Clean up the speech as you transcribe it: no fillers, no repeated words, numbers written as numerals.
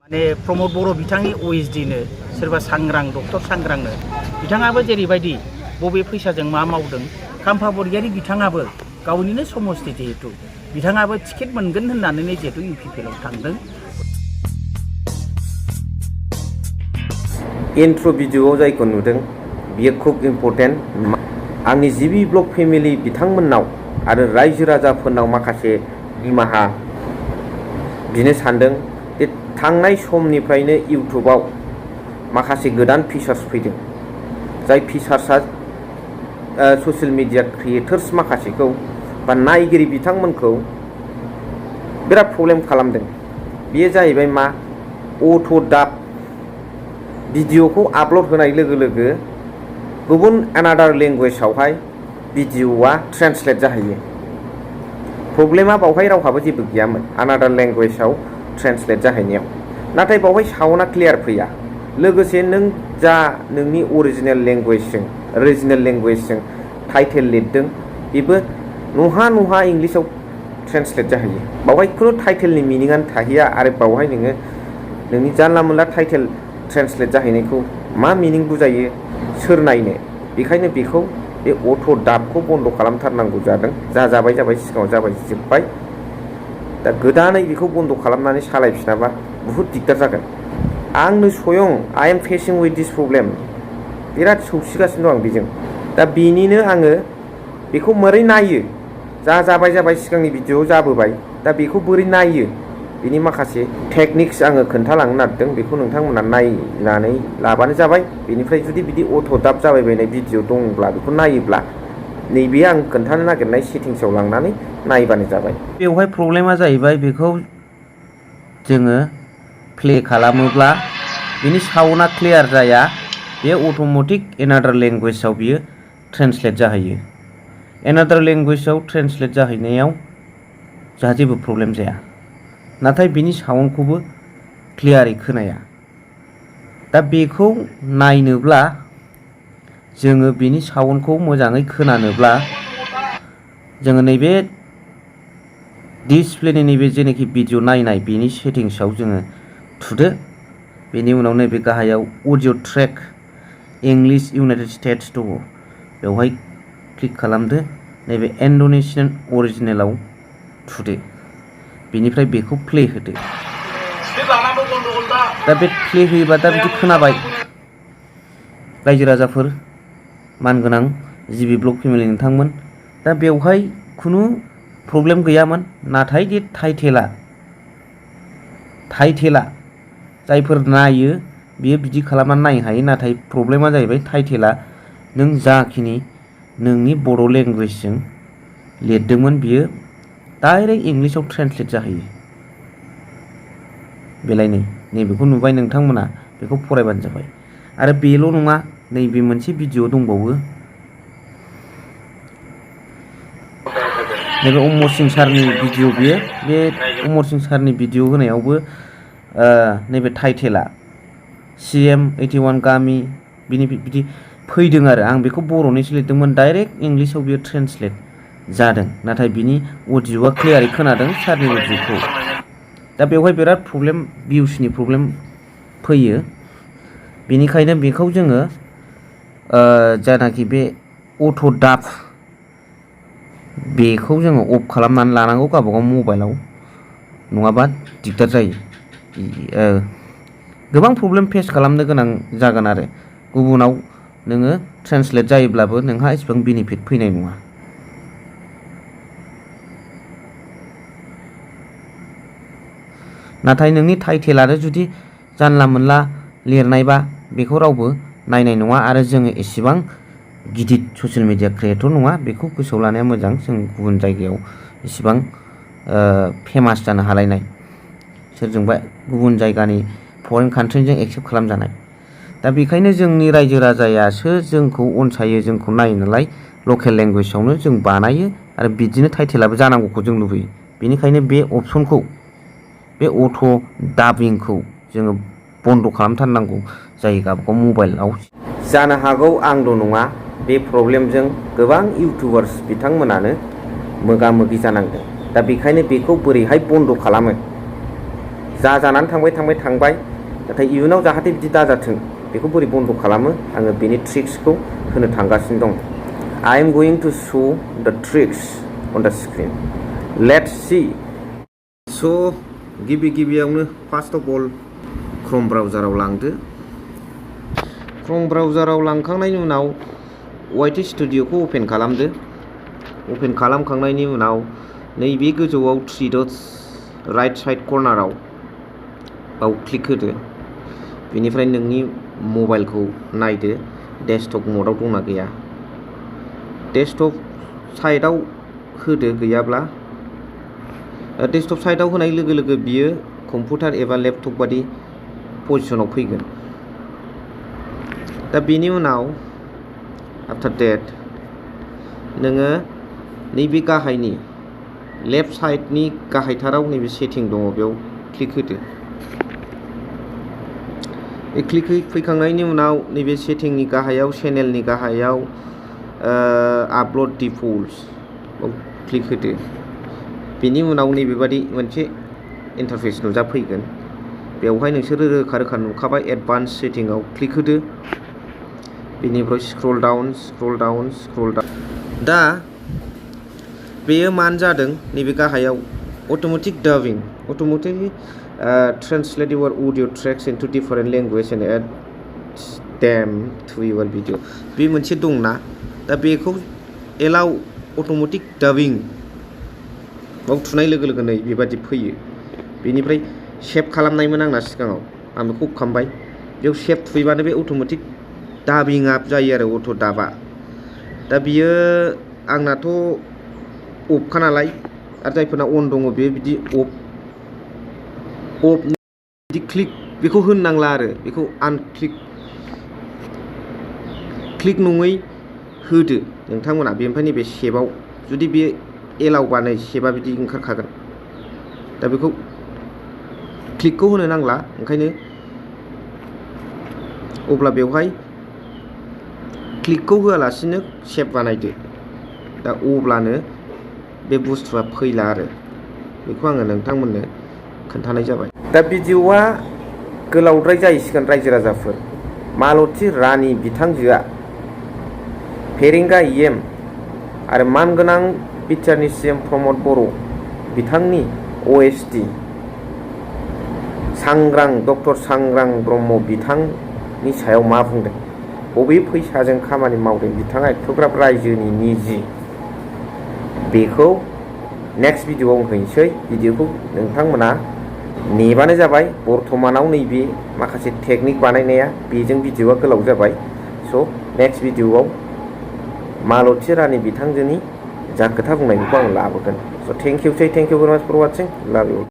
माने प्रमद बर' बिथांनि OSD नो सोरबा सांग्रां डक्टर सांग्रांनो बिथाङाबो जेरैबायदि बबे फैसाजों मा मावदों खाम्फा बरगयारी बिथाङाबो गावनिनो समस्ति जिहेतु बिथाङाबो टिकेट मोनगोन होननानैनो जिहेतु UPPL आव थांदों। इन्ट्र भिडिअ'आव जायखौ नुदों बियो खुब इम्पर्टेन्ट। आंनि जिबि ब्लग फेमिलि बिथांमोननाव आरो रायजो राजाफोरनाव माखासे निमाहा बिनो सानदों जे थांनाय समनिफ्रायनो इउटुबाव माखासे गोदान फिचार्स फैदों, जाय फिचार्सआ ससियेल मिडिया क्रिएटर्स माखासेखौ बा नायगिरि बिथांमोनखौ बिराद प्रब्लेम खालामदों। बेयो जाहैबाय मा, अट' डाब भिडिअ'खौ आपल'ड होनाय लोगो लोगो गुबुन एनादार लेंगुवेजावहाय भिडिअ'आ ट्रेन्सलेट जाहैयो। प्रब्लेमा बावहाय रावहाबो जेबो गैयामोन एनादार लेंगुवेजाव ट्रेन्सलेट जाहैनायाव, नाथाय बावहाय साउन्डआ क्लियार फैया। लोगोसे नों जा नोंनि अरिजिनेल लेंगुवेजजों टाइटेल लिरदों बेबो नहा इंलिसाव ट्रेन्सलेट जाहैयो। बावहाय खुनु टाइटेलनि मिनिङानो थाहैया आरो बावहाय नोङो नोंनि जानला मोनला टाइटेल ट्रेन्सलेट जाहैनायखौ मा मिनिं बुजायो सोर नायनो। बेखायनो बेखौ बे अट' डाबखौ बन्द' खालामथारनांगौ जादों। जाबाय सिगाङाव जाबाय जोब्बाय। दा गोदानै बेखौ बन्द' खालामनानै सालायफिनाबा बुहुद दिगदार जागोन। आंनो स्वयं I am facing with this problem, बिराद सौसिगासिनो दं आं बेजों। दा बेनिनो आङो बेखौ मोरै नायो, जाबाय सिगांनि भिडिअ'आव जाबोबाय, दा बेखौ बोरै नायो बिनि माखासे टेकनिक्स आङो खोन्थालांनो नागिरदों। बेखौ नोंथांमोना नायनानै लाबानो जाबाय। बेनिफ्राय जुदि बिदि अट' डाब जाबायबायनाय भिडिअ' दंब्ला बेखौ नायोब्ला नैबे आं खोन्थानो नागिरनाय सेटिंसआव लांनानै नायबानो जाबाय। बेवहाय प्रब्लेमा जाहैबाय, बेखौ जोङो प्ले खालामोब्ला बिनि साउन्डआ क्लियार जाया, बे अट'मेटिक एनादार लेंगुवेजाव बियो ट्रेन्सलेट जाहैयो। एनादार लेंगुवेजाव ट्रेन्सलेट जाहैनायाव जोंहा जेबो प्रब्लेम जाया, नाथाय बिनि साउन्डखौबो क्लियारै खोनाया। दा बेखौ नायनोब्ला जोङो बिनि साउन्डखौ मोजाङै खोनानोब्ला जोङो नैबे डिसप्लेनि नैबे जेनाखि भिडिअ नायनाय बेनि सेटिंसआव जोङो थुदो। बेनि उनाव नैबे गाहायाव अडिअ ट्रेक इंलिश इउनाइटेड स्टेट्स दङ, बेवहाय क्लिक खालामदो। नैबे इन्ड'नेसियान अरिजिनेलाव थुदो, बेनिफ्राय बेखौ प्ले होदो। दा बे प्ले होयोबा दा बिदि खोनाबाय। रायजो राजाफोर, मानगोनां जिबि ब्लग फेमिलि नोंथांमोन, दा बेवहाय खुनु प्रब्लेम गैयामोन। नाथाय जे टाइटेला जायफोर नायो बियो बिदि खालामनानै नायनो हायो। नाथाय प्रब्लेमा जाहैबाय टाइटेला नों जाखिनि नोंनि बर' लेंगुवेजजों लिरदोंमोन बियो डाइरेक्ट इंलिसाव ट्रेन्सलेट जाहैयो। बेलाय नैबेखौ नुबाय नोंथांमोना, बेखौ फरायबानो जाबाय। आरो बेल' नङा, नैबे मोनसे भिडिअ दंबावो, नैबे अमर सिं सारनि भिडिअ। बियो बे अमर सिं सारनि भिडिअ होनायावबो नैबे टाइटेला CM 81 गामि बिदि फैदों आरो आं बेखौ बर'निसो लिरदोंमोन, डाइरेक्ट इंलिसाव बियो ट्रेन्सलेट जादों। नाथाय बिनि अडिअ'आ क्लियारै खोनादों सारनि अडिअ'खौ। दा बेवहाय बिराद प्रब्लेम, भिउसनि प्रब्लेम फैयो। बेनिखायनो बेखौ जोङो जायनाखि बे अट' डाब बेखौ जोङो अफ खालामनानै लानांगौ गावबागाव मबाइलाव, नङाबा दिगदार जायो। गोबां प्रब्लेम फेस खालामनो गोनां जागोन आरो गुबुनाव नोङो ट्रेन्सलेट जायोब्लाबो नोंहा एसेबां बेनिफिट फैनाय नङा। नाथाय नोंनि टाइटेलानो जुदि जानला मोनला लिरनायबा बेखौ रावबो नायनाय नङा। आरो जोङो एसेबां गिदिर ससियेल मिडिया क्रिएटर नङा, बेखौ गोसोआव लानाया मोजां। जों गुबुन जायगायाव एसेबां फेमास जानो हालायनाय, सोरजोंबा गुबुन जायगानि फरेन कान्ट्रिजों एक्सेप्ट खालामजानाय। दा बेखायनो जोंनि रायजो राजायासो जोंखौ अनसायो, जोंखौ नायो नालाय लकेल लेंगुवेजावनो जों बानायो आरो बिदिनो टाइटेलाबो जानांगौखौ जों लुबैयो। बेनिखायनो बे अपसनखौ, बे अट' डाबिंखौ जोङो बन्द' खालामथारनांगौ जायो गावबागाव मबाइलाव। जानो हागौ आंल' नङा, बे प्रब्लेमजों गोबां इउटुबार्स बिथांमोनानो मोगा मोगि जानांदों। दा बेखायनो बेखौ बोरैहाय बन्द' खालामो, जानानै थांबाय नाथाय इयुनाव जाहाथे बिदि दाजाथों बेखौ बोरै बन्द खालामो आङो बेनि ट्रिक्सखौ होनो थांगासिनो दं। I am going to show the tricks on the screen. Let's see. So गिबियावनो फार्स्ट अफ अल क्रोम ब्राउजाराव लांदो। क्रोम ब्राउजाराव लांखांनायनि उनाव वाइट स्टुडिय'खौ अपेन खालामदो। अपेन खालामखांनायनि उनाव नैबे गोजौआव 3 डट्स राइट साइड कर्नाराव बाव क्लिक होदो। बेनिफ्राय नोंनि मबाइलखौ नायदो डेस्कटप मडआव दंना गैया। डेस्कटप साइडआव होदो, गैयाब्ला डेस्कटप साइडआव होनाय लोगो लोगो बियो कम्पिउटार एबा लेपटप बादि पजिसनाव फैगोन। दा बेनि उनाव आफ्टार डेट नोङो नैबे गाहायनि लेफ्ट साइडनि गाहायथाराव नैबे सेटिं दङ, बेयाव क्लिक होदो। बे क्लिक फैखांनायनि उनाव नैबे सेटिंनि गाहायाव चेनेलनि गाहायाव आपल'ड डिफल्ट्स बाव क्लिक होदो। बेनि उनाव नैबेबादि मोनसे इन्टारफेस नुजाफैगोन। बेवहाय नोंसोरो रोखा नुखाबाय एडभान्स सेटिंआव क्लिक होदो। बेनिफ्राय स्क्रल डाउन। दा बेयो मानो जादों नैबे गाहायाव अट'मेटिक डाबिं, automatically translate your audio tracks into different language and add them to your video. बे मोनसे दंना, दा बेखौ एलाउ अट'मेटिक डाबिं बाव थुनाय लोगो लोगो नै बेबादि फैयो। बेनिफ्राय सेभ खालामनायमोन आंना सिगाङाव, आं बेखौ खालामबाय। बेयाव सेभ थुयोबानो बे अट'मेटिक डाबिंआ जायो आरो अट' डाबा। दा बियो आंनाथ' अफखा नालाय, आरो जायफोरना अन दङ बेयो बिदि अफ बिदि क्लिक बेखौ होननांला आरो बेखौ क्लिक नङै होदो नोंथांमोना। बेनिफ्राय नैबे सेभआव जुदि बे एलाउबानो सेभआ बिदि ओंखारखागोन। दा बेखौ क्लिकखौ होनो नांला, ओंखायनो अब्ला बेवहाय क्लिकखौ होआलासिनो सेभ बानायदो। दा अब्लानो बे बुस्थुआ फैला आरो बेखौ आङो नोंथांमोननो खोन्थानाय जाबाय। दा भिडिअ'आ गोलावद्राय जाहैसिगोन रायजो राजाफोर। मालती रानी बिथांजोआ पेरेंगा एम आरो मानगोनां बिटिआरनि CM प्रमद बर' बिथांनि OST डक्टर सांग्रां ब्रह्म बिथांनि सायाव मा बुंदों, बबे फैसाजों खामानि मावदों बिथाङा एथ'ग्राब रायजोनि निजि, बेखौ नेक्स्ट भिडिअ'आव होनोसै। भिडिअ'खौ नोंथांमोना नेबानो जाबाय। बर्थमानाव नैबे माखासे टेकनिक बानायनाया बेजों भिडिअ'आ गोलाव जाबाय। स' नेक्स्ट भिडिअ'आव मालती रानी बिथांजोनि जा खोथा बुंनाय बेखौ आं लाबोगोन। स' थेंक इउ भेरि माच फर वाचिं। लाभ इउ।